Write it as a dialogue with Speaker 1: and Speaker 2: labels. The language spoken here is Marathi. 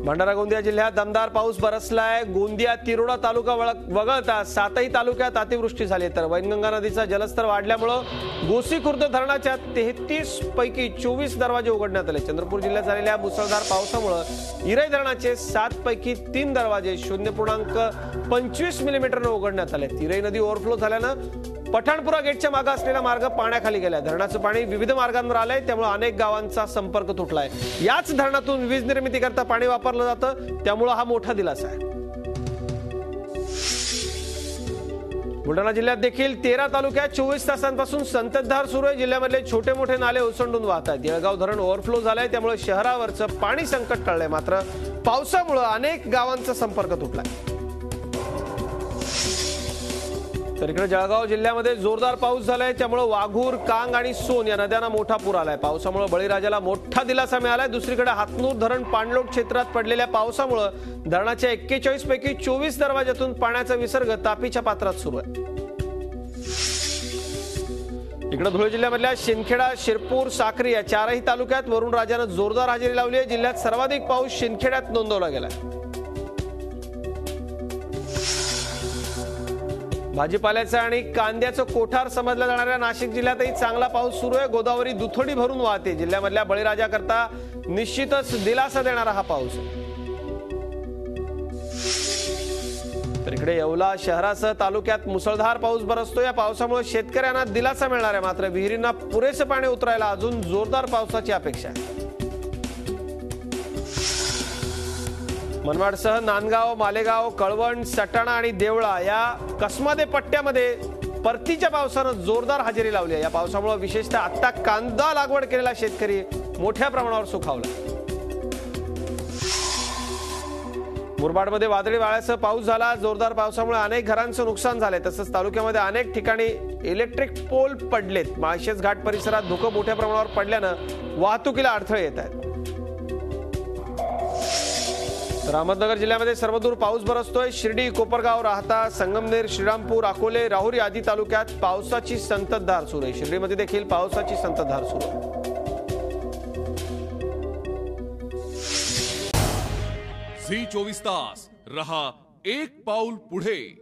Speaker 1: भंडारा गोंदिया जिल्ह्यात दमदार पाऊस बरसलाय। गोंदिया तिरोडा तालुका वगळता 7ही तालुक्यात अतिवृष्टी झाली, तर वैनगंगा नदीचा जलस्तर वाढल्यामुळे गोसी खुर्द धरणाच्या 33 पैकी 24 दरवाजे उघडण्यात आले। चंद्रपूर जिल्ह्यात झालेल्या मुसळधार पावसामुळे इराई धरणाचे 7 पैकी 3 दरवाजे 0.25 मिलीमीटरने उघडण्यात आले। इराई नदी ओव्हरफ्लो झाल्यानं पठाणपुरा गेटच्या मागे असलेला मार्ग पाण्याखाली गेलाय। धरणाचं पाणी विविध मार्गांवर आलंय, त्यामुळे अनेक गावांचा संपर्क तुटलाय। याच धरणातून वीज निर्मिती करता पाणी वापरलं जातं, त्यामुळे हा मोठा दिलासा आहे। बुलढाणा जिल्ह्यात देखील 13 तालुक्यात 24 तासांपासून संततधार सुरू आहे। जिल्ह्यामधले छोटे मोठे नाले ओसंडून वाहत आहेत। येळगाव धरण ओव्हरफ्लो झालंय, त्यामुळे शहरावरचं पाणी संकट टळलंय। मात्र पावसामुळे अनेक गावांचा संपर्क तुटलाय। तर इकडे जळगाव जिल्ह्यामध्ये जोरदार पाऊस झालाय, त्यामुळे वाघूर, कांग आणि सोन या नद्यांना मोठा पूर आलाय। पावसामुळे बळीराजाला मोठा दिलासा मिळालाय। दुसरीकडे हातनूर धरण पाणलोट क्षेत्रात पडलेल्या पावसामुळे धरणाच्या 41 पैकी 24 दरवाजातून पाण्याचा विसर्ग तापीच्या पात्रात सुरू आहे। इकडे धुळे जिल्ह्यामधल्या शिंदखेडा, शिरपूर, साक्री या 4ही तालुक्यात वरुणराजानं जोरदार हजेरी लावली आहे। जिल्ह्यात सर्वाधिक पाऊस शिंदखेड्यात नोंदवला गेलाय। भाजीपाल्याचं आणि कांद्याचं कोठार समजल्या जाणाऱ्या नाशिक जिल्ह्यातही चांगला पाऊस सुरू आहे। गोदावरी दुथडी भरून वाहते। जिल्ह्यामधल्या बळीराजाकरता निश्चितच दिलासा देणारा हा पाऊस आहे। तर इकडे येवला शहरासह तालुक्यात मुसळधार पाऊस बरसतो। या पावसामुळे शेतकऱ्यांना दिलासा मिळणार आहे, मात्र विहिरींना पुरेसे पाणी उतरायला अजून जोरदार पावसाची अपेक्षा आहे। मनमाडसह नांदगाव, मालेगाव, कळवण, सटाणा आणि देवळा या कसमादे पट्ट्यामध्ये परतीच्या पावसानं जोरदार हजेरी लावली आहे। या पावसामुळे विशेषतः आता कांदा लागवड केलेला शेतकरी मोठ्या प्रमाणावर सुखावला। मुरबाडमध्ये वादळी वाऱ्यासह पाऊस झाला। जोरदार पावसामुळे अनेक घरांचं नुकसान झालंय, तसंच तालुक्यामध्ये अनेक ठिकाणी इलेक्ट्रिक पोल पडलेत। माळशेज घाट परिसरात धुकं मोठ्या प्रमाणावर पडल्यानं वाहतुकीला अडथळे येत आहेत। तर अहमदनगर जिल्ह्यामध्ये सर्वदूर पाऊस बरसतोय। शिर्डी, कोपरगाव, राहता, संगमनेर, श्रीरामपूर, अकोले, राहुरी आदी तालुक्यात पावसाची संततधार सुरू आहे। शिर्डीमध्ये देखील पावसाची संततधार सुरू आहे।
Speaker 2: झी 24 तास रहा एक पाऊल पुढे।